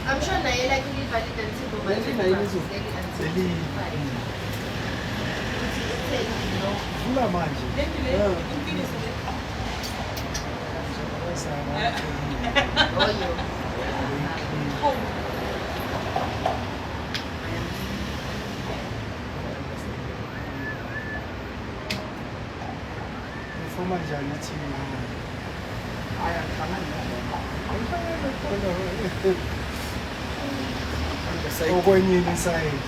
I'm sure Naela can leave valid until Fula manje. Ufuma njani thina? Aya khona. Okwenye inside.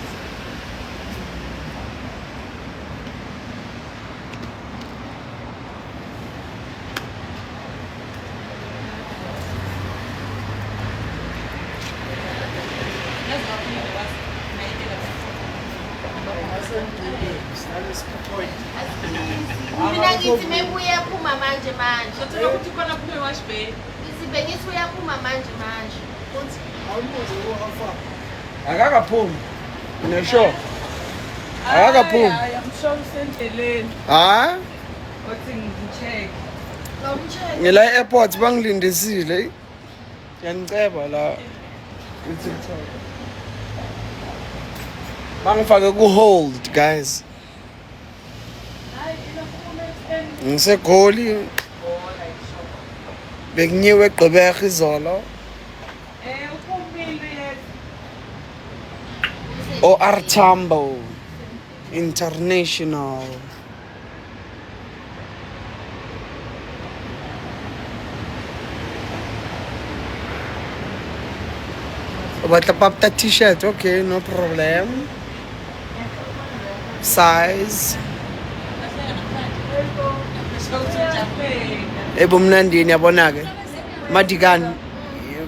Mina ngithi mebuya phuma manje manje. Ngicela ukuthi khona phume washbe. Ngisibengithi uyaphuma manje manje. Uthi awubuze uhafa. Akakaphumi. Unesho? Akakaphumi. Msho usendleleni. Ha? Othi ngicheck. ngomtshela. Ngila airport bangilindisile. Yaniceba la. TikTok. Bangifake ku hold guys. NgiseGoli. Bekunyiwe eGqeberha izolo. Uphumile OR Tambo International. Batla papta t-shirt, okay, no problem. Size. Ebumnandini yabona ke. Madikani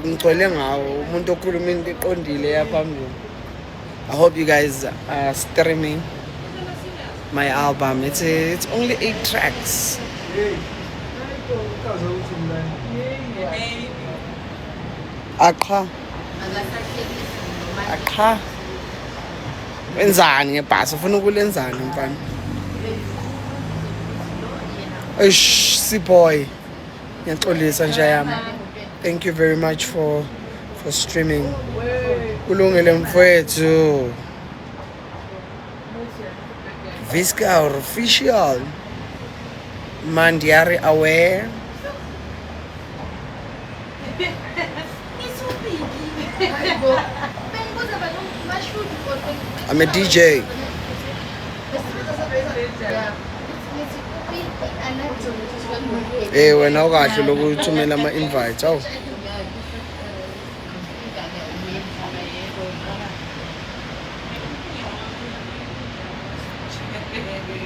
ngicwele ngawo umuntu okhuluma into eqondile yaphambili. I hope you guys are streaming my album. It's only 8 tracks. Aqha. Aqha. Wenzani ngebhasi ufuna ukulenzani mfana? Eish siboy. Ngiyaxolisa nje yami. Thank you very much for streaming. Kulungile mfowethu. Visca official. Mandiari aware. I'm a DJ. Eh wena ukahle lokuthumela ama invites awu.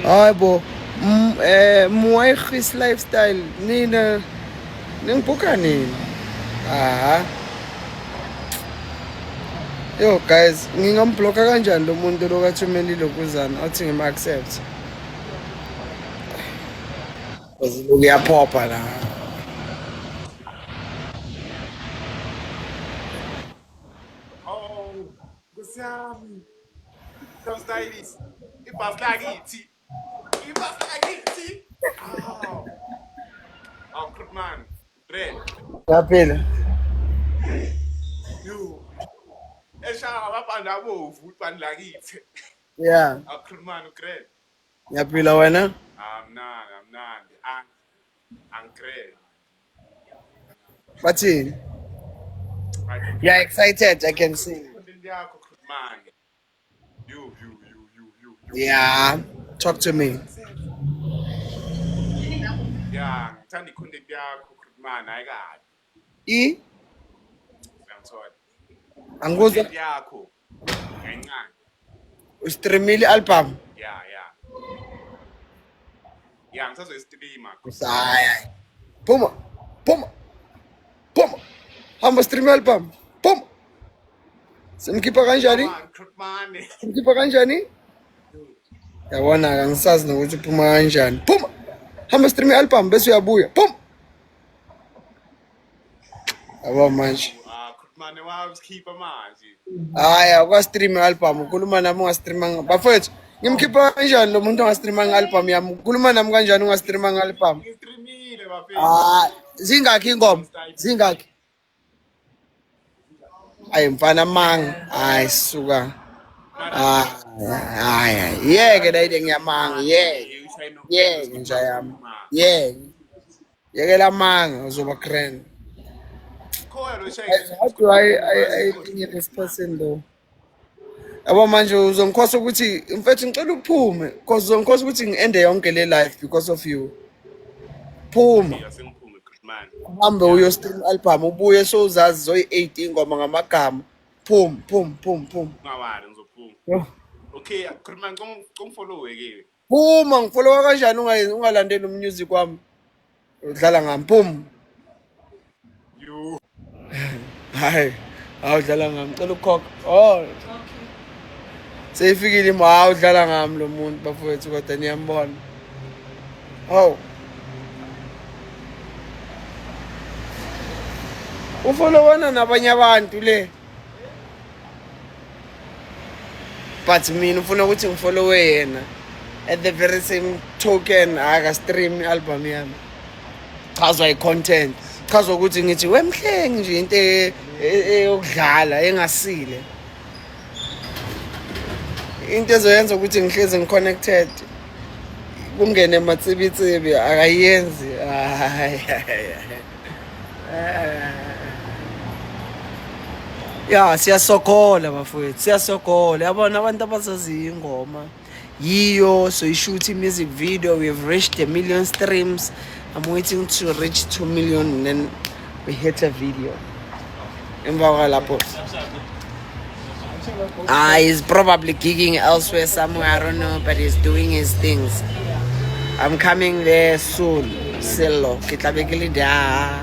Hayibo Muaykhis lifestyle nina ningibhuka nini? Aha. Yo guys, ngingambloka kanjani lo muntu lokathumeli lokuzana athi ngim accept. Uyaphopa la. Oh, Gusami. Come stylish. Ipaslagithi. Ipaslagithi. Oh. Oh, good man. Red. Yaphela. You. Eshaka bapanda bovu upandlakithi. Yeah. Oh, good man, Red. Yaphila wena? I'm not. I'm Red. Bathini? Yeah, excited, I can see. You. Yeah, talk to me. Yeah, ngithanda icontent yakho man, I got. I'm sorry. Anguzwa Content yakho. Ngencane. ustreamile album. Yeah. Yeah, ngisazoyistreama. Usaya. Phuma. Hamba stream album. Phuma. Simkhipha kanjani? Simkhipha kanjani? Yabona angisazi nokuthi uphuma kanjani. Phuma. Hamba stream album bese uyabuya. Phuma. Yabo manje. Khulumane wawo sikhipha manje. Haya, kwa stream album ukhuluma nami ungastreamanga. Bafethu, Ngimkhipha kanjani lo muntu ongastreamanga album yami? Ukhuluma nami kanjani ungastreamanga album? Ngistreamile bafethu. Ah, zingakhi ingoma? Zingakhi? Ayi mfana manga. Hayi suka. Yeke la ide ngiyamanga. Yeke nje yami. Yeke la manga uzoba grand. Khoya lo How do I think this person though? Abo manje uzongikhosa ukuthi mfethu ngicela ukuphume because uzongikhosa ukuthi ngiende yonke le life because of you. Phuma. Asengiphume Christmas. Uhambe uyostream album ubuye so uzazi zoyi 8 ingoma ngamagama. Phum. Ngawari ngizophuma. Okay, Christmas ngomfollow ke. Phuma ngifollowa kanjani ungalandeli umusic wami? Udlala ngami phum. Yo. Hayi, awudlala ngami cela ukukhokha. Oh. Seyifikile ima udlala ngami lo muntu bafowethu kodwa niyambona. Oh. Ufollowana nabanye abantu le. But mina ufuna ukuthi ngifollowe yena. At the very same token aka stream album yami. Chazwa i-content. Chazwa ukuthi ngithi wemhlengi nje into eyokudlala engasile. Into ezoyenza ukuthi ngihleze ngiconnected. Kungene ematsibitsibi akayenzi. Ya siyasokola bafowethu siyasokola yabona abantu abasaziyo ingoma yiyo so ishoot music video we have reached 1 million streams. I'm waiting to reach 2 million and then we hit a video emva kwalapho he's probably gigging elsewhere somewhere I don't know but he's doing his things. I'm coming there soon sello ke tla be ke le da.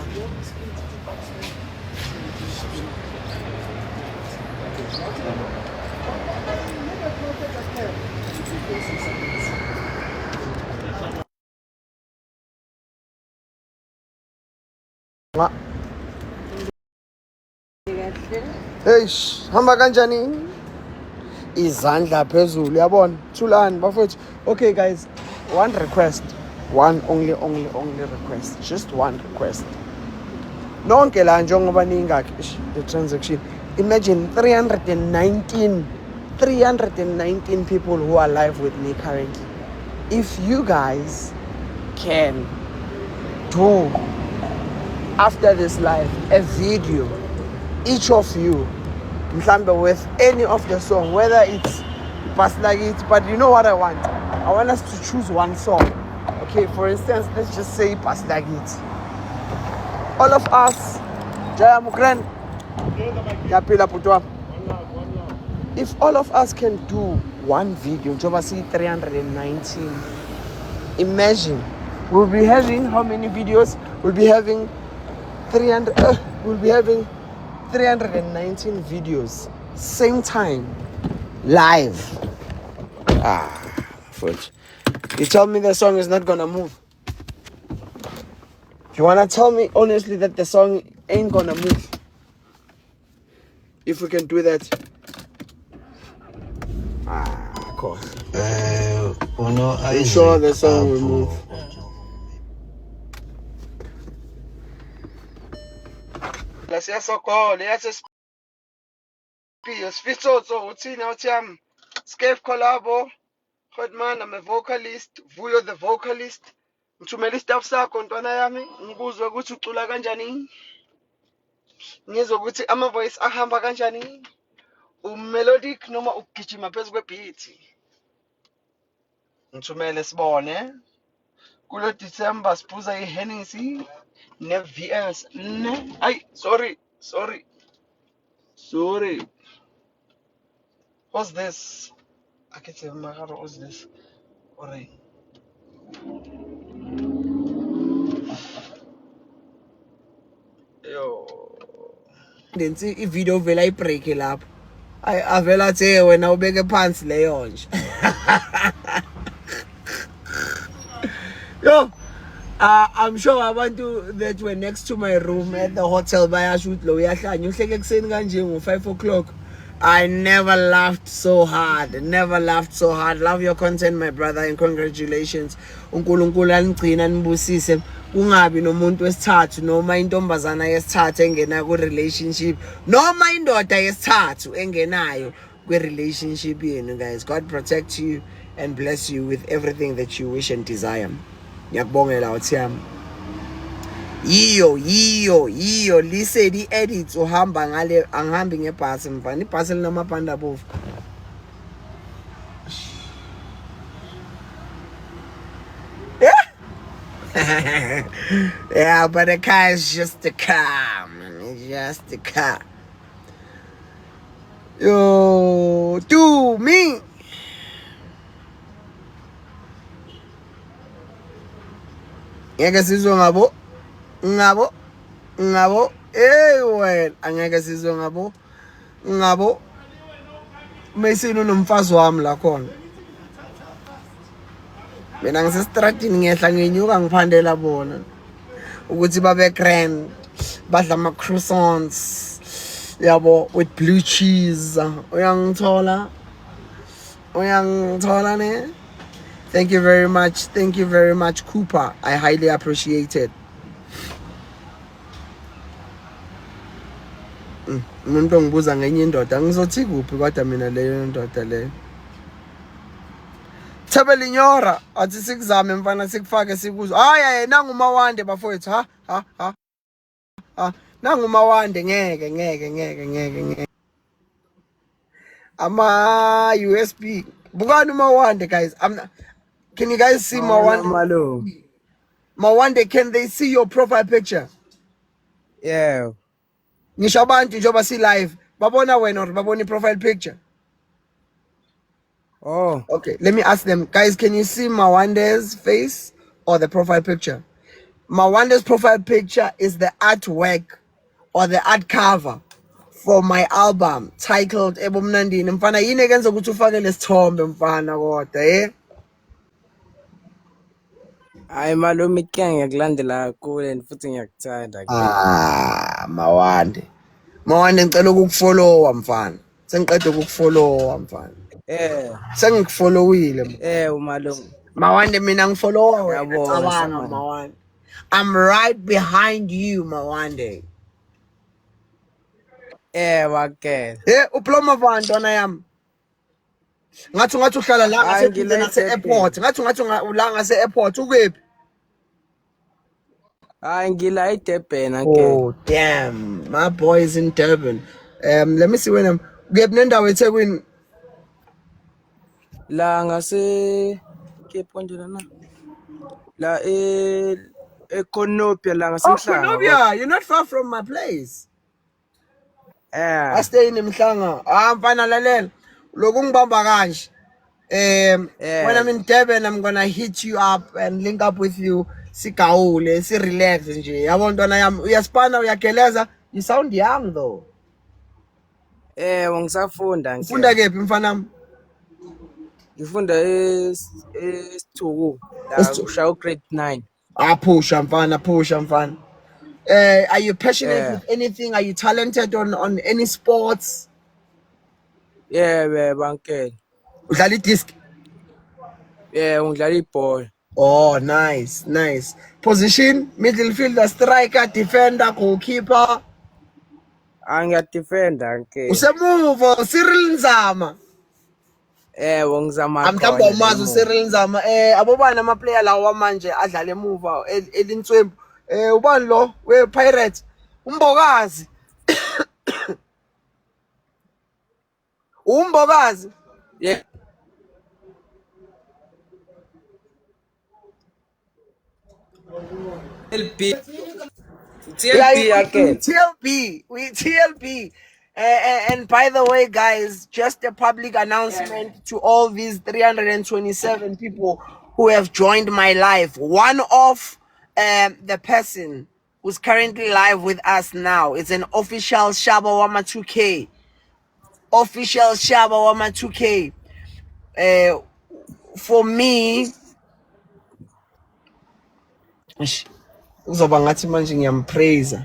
Eish, hamba kanjani? Izandla phezulu yabona. Thulani bafethu. Okay guys, one request. One only request. Just one request. Nonke la njengoba ningakhi the transaction. Imagine 319 people who are live with me currently. If you guys can do after this live a video each of you mhlambe with any of the song whether it's Pass Like It but you know what I want us to choose one song. Okay, for instance let's just say Pass Like It. All of us Jaya Mukran Yapila Putwa. If all of us can do one video njoba see 319 imagine we'll be having how many videos? We'll be having 319 videos same time live. Foot. You tell me the song is not gonna move. If you wanna tell me honestly that the song ain't gonna move, if we can do that, of course. I'm sure the song will move. Siyasokole yasesifitso uthina uthiyami Scape collabo Hotman I'm a vocalist Vuyo the vocalist ngithumela istaff sakho ntwana yami ngikuzwe ukuthi ucula kanjani ngizwe ukuthi ama voice ahamba kanjani melodic noma ukugijima phezulu kwebeat ngithumele sibone kulo December siphuza iHennessy ne VS ne ay sorry what's this I can't say magaro what's this alright yo ndensi ivideo vela ibreak lapho ay avela athe wena ubeke phansi leyo nje yo I'm sure abantu that were next to my room at the hotel bayashoot lo uyahlanya uhleke kuseni kanje ngo 5 o'clock I never laughed so hard. Never laughed so hard. Love your content, my brother, and congratulations. uNkulunkulu aligcina nibusise. Kungabi nomuntu wesithathu noma intombazana yesithathu engena ku relationship noma indoda yesithathu engenayo kwi relationship yenu, guys. God protect you and bless you with everything that you wish and desire. Ngiyakubongela uThiyami. Yiyo lisedi edits uhamba ngale angihambi ngebhasi mfana ibhasi linamapanda bovu. Yeah, but the car is just a car, man. It's just a car. Yo, do me. Ngeke sizwe ngabo. Ngabo. Well, angeke sizwe ngabo. Mesini unomfazi wami la khona. Mina ngisestratini ngiyehla ngenyuka ngiphandela bona ukuthi babe grand badla ama croissants yabo with blue cheese. Uyangithola ne. Thank you very much Cooper. I highly appreciate it. Umuntu ongibuza ngenye indoda ngizothi kuphi kodwa mina leyo indoda leyo Thebelinyora athi sikuzame mfana sikufake sikuzwe hayi nangu mawande bafowethu ha nangu mawande ngeke ama USB bukani mawande guys. Can you guys see mawande? Mawande, can they see your profile picture? Yeah. Ngisho abantu njengoba si live babona wena or babona profile picture? Oh. Okay, let me ask them. Guys, can you see Mawande's face or the profile picture? Mawande's profile picture is the artwork or the art cover for my album titled Ebumnandini. Mfana yini ekenza ukuthi ufake lesithombe mfana kodwa Hayi malume ngiyakulandela kakhulu and futhi ngiyakuthanda. Mawande ngicela ukukufollowa mfana. Sengiqede ukukufollowa mfana. Sengikufollowile. Umalume. Mawande mina ngifollowa wena. Ngiyabonga Mawande. I'm right behind you, Mawande. Wakhe. Uploma ntwana yami. Ngathi uhlala la ngase airport. Ngathi la ngase airport ukephi? Ngila eDurban again. Oh damn, my boy is in Durban. Let me see when I'm ukephi nendawo eThekwini. La ngase kephondela na. La eKonopia la ngasemhlanga. Konopia, you're not far from my place. I I stay in Mhlanga. Mfana lalela. Lokhu ngibamba kanje. When I'm in Durban, I'm gonna hit you up and link up with you. Sikawule, si relax nje. Yabo ntwana yami, uyaspana uyageleza. You sound young though. ngisafunda nje. Ufunda kephi mfana wami? Ngifunda eSithuku la ushaya grade 9. Pusha mfana. Are you passionate with anything? Are you talented on any sports? Bankele. Udlala disc? Ngidlala ibhola. Oh, nice. Position? Middle fielder, striker, defender, goalkeeper? Ngiyadefenda nke. Usemuva, Cyril Nzama. Ngizama khona. Mhlawumbe umazi uCyril Nzama. Abobani ama-player lawa manje adlala emuva elintswembu. Ubani lo we-Pirates? Umbokazi. Umbokazi. Yeah. TLP. And by the way, guys, just a public announcement to all these 327 people who have joined my live. One of the person who's currently live with us now is an official Shaba Wama 2K. Official Shaba Wama 2K. For me, uzoba ngathi manje ngiyampraise.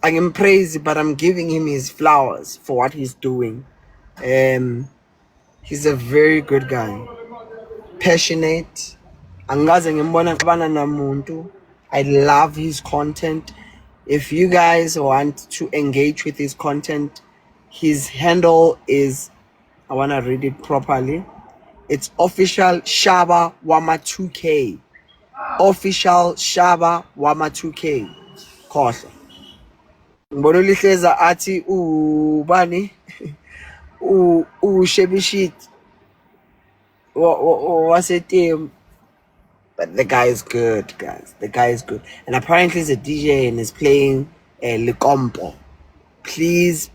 I'm praising, but I'm giving him his flowers for what he's doing. He's a very good guy, passionate. Angaze ngimbona ngibana namuntu. I love his content. If you guys want to engage with his content, his handle is, I want to read it properly. It's official Shaba Wama 2K. Official Shaba Wama 2K. Khohle. Ngibona ulihleza athi ubani uShebishit waseteam. But the guy is good, guys. The guy is good. And apparently he's a DJ and is playing Likompo. Please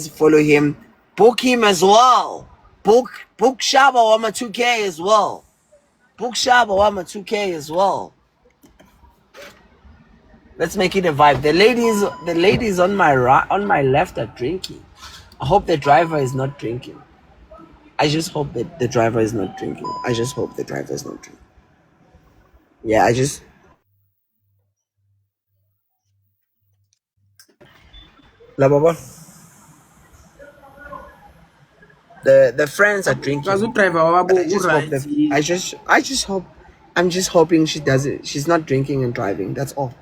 follow him. Book him as well. Book Shaba Wama 2K as well. Book Shaba Wama 2K as well. Let's make it a vibe. The ladies on my left are drinking. I hope the driver is not drinking. I just hope that the driver is not drinking. Yeah, La Baba. The friends are drinking. I'm just hoping she does it. She's not drinking and driving. That's all.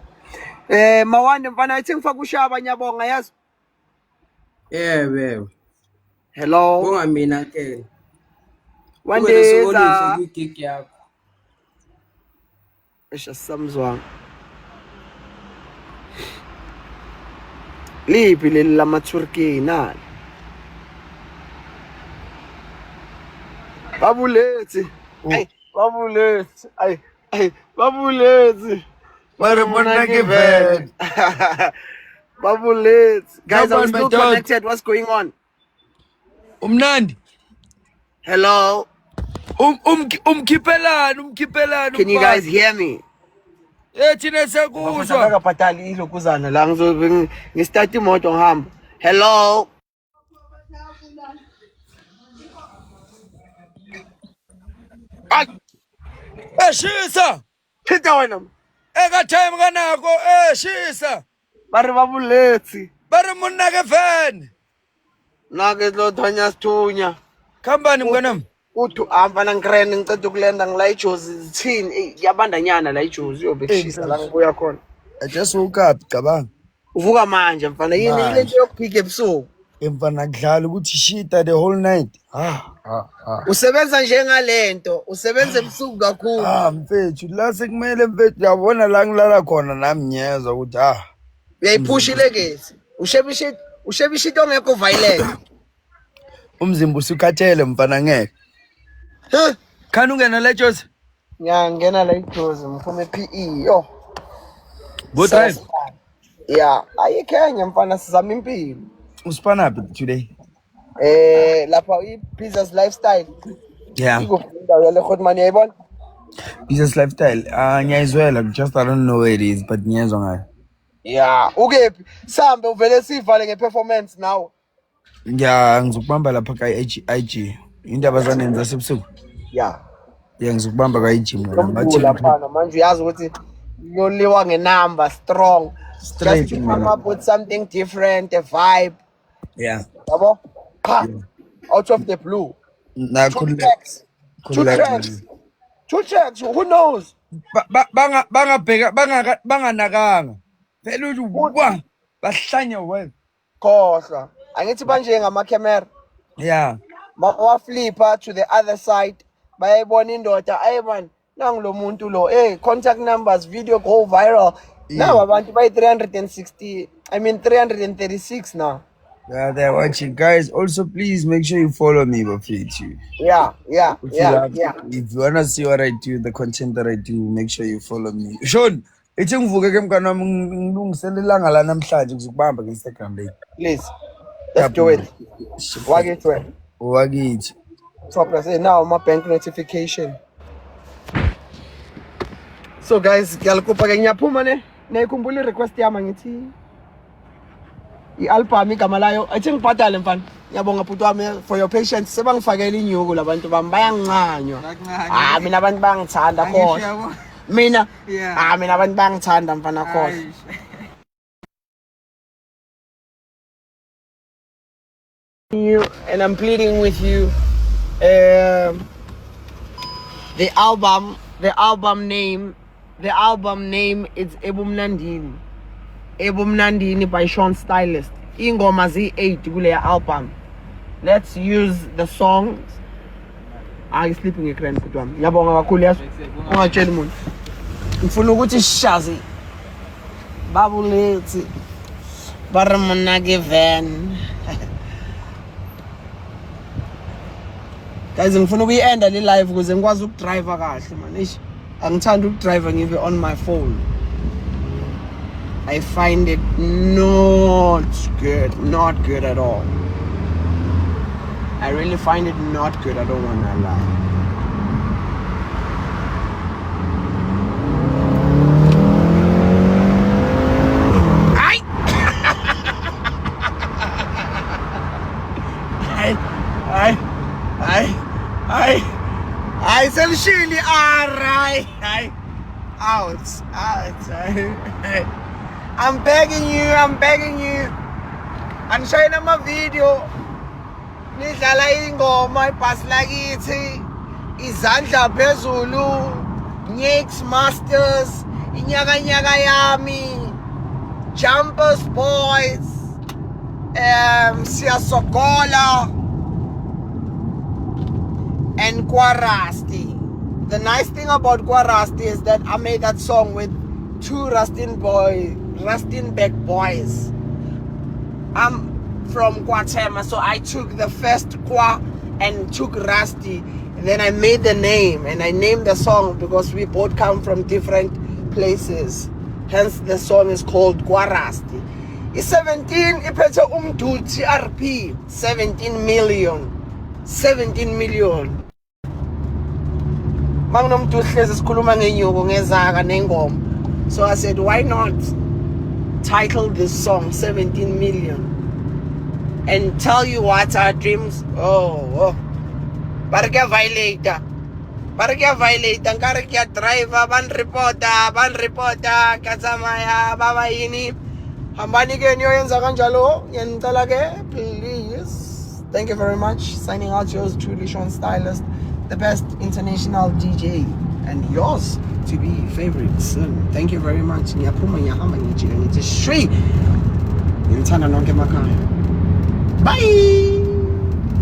Mawande mfana I think fakushaba nyabonga yazi. Yeah. Hello. Bonga mina ke. One day gig yakho. Esha samzwanga. Liphi leli lama Turkey nali. Babulethi. Hey, babulethi. Ay, babulethi. Babulethi. Guys, I'm still connected. What's going on? Umnandi. Hello. Umkhipelani. Can you guys hear me? Thina sekuzwa. Akaphatali ilokuzana la ngistart imoto ngihamba. Hello. Shisa. Phita wena. Eka time kanako shisa. Bari babulethi. Bari munna ke van. Nake lo thonya sithunya. Khambani mnganami? Uthi ahamba nangirene ngicela ukulenda ngila ijozi zithini yabandanyana la ijozi yobe kushisa la ngibuya khona. I just woke up, cabanga. Uvuka manje mfana yini lento yokuphika ebusuku? Mfana kudlala ukuthi shita the whole night. Usebenza njengalento, usebenza ebusuku kakhulu. Mfethu la sekumele mfethu yabona la ngilala khona nami ngiyezwa ukuthi Uyayiphushile ke. Ushebishito ongekho violent. umzimba usukhathele mfana ngeke. Khani ungena le Josi? Ngiyangena la ijozi ngiphume PE yo. Go drive. Yeah, ayikhenya mfana sizama impilo. Usipana today? Lapha i-Business Lifestyle. Yeah. Indawo yale Khotmani yayibona? Business Lifestyle. Ngiyayizwela, just I don't know where it is, but ngiyezwa ngayo. Yeah, ukephi? Sambe uvele sivale ngeperformance now. Yeah, ngizokubamba lapha ka IG. Indaba zanenza sebusuku. Yeah. Yeah, ngizokubamba ka IG Bathi lapha manje uyazi ukuthi yoliwa ngenumber strong. Just to come up with something different, a vibe. Yeah. Yabo? Out of the blue. Two tracks. Who knows? Banganakanga. Phela uthi bahlanya wena. Khohlwa. Angithi manje ngama-camera. Yeah. Waflipa to the other side. Bayayibona indoda. Hey man, nangulo muntu lo. Hey, contact numbers, video go viral. Now abantu by 336 now. Yeah, they're watching. Guys, also please make sure you follow me, Bafetu. Yeah. If you wanna see what I do, the content that I do, make sure you follow me. Sean, ithi ngivuke ke mkana ngilungisela ilanga la namhlanje ngizokubamba ku Instagram le. Please. Let's do it. Wakithi. Top say now my bank notification. So guys, ngiyalikupa ke ngiyaphuma ne. Nayikhumbula request yami ngithi i-album igama layo athi ngibhadale mfana. Ngiyabonga bhuti wami for your patience. Sebangifakela inyuku labantu bami bayangincanywa. Mina abantu bangithanda khona. Mina abantu bangithanda mfana khona. you and I'm pleading with you. The album name is Ebumnandini. Ebumnandini by Sean Stylist. Ingoma Z8 kule album. Let's use the songs. I sleeping ekran kutwami. Yabonga kakhulu yazi. Ungatshela umuntu. Ngifuna ukuthi shazi. Babulethi. Baramana given. Guys, ngifuna ukuyienda le live ukuze ngikwazi ukudrive kahle man. Eish, angithanda ukudrive ngibe on my phone. I find it not good at all. I really find it not good, I don't wanna lie. I selishili alright. Out. I'm begging you. And showing them a video. Nidlala ingoma ipass lakithi. Izandla phezulu. Nyx Masters. Inyaka nyaka yami. Jumpers Boys. Siyasokola. And Kwarasti. The nice thing about Kwarasti is that I made that song with two Rustenburg boys. I'm from Kwatema, so I took the first Kwa and took Rusty. And then I made the name and I named the song because we both come from different places. Hence the song is called Kwarasti. It's 17, iphethe umdudu TRP, 17 million. Mangnomdudu hlezi sikhuluma ngenyuko ngezaka nengoma. So I said, why not title this song 17 million and tell you what our dreams. Barga violator. Nkare kya driver ban reporter katsamaya baba yini hambani ke niyo yenza kanjalo ngentala ke please. Thank you very much. Signing out, yours truly, Sean Stylist, the best international DJ, and yours to be favorite soon. Thank you very much. Ngiyaphuma ngiyahamba ngijika ngithi shwi. Ngithanda nonke emakhaya. Bye.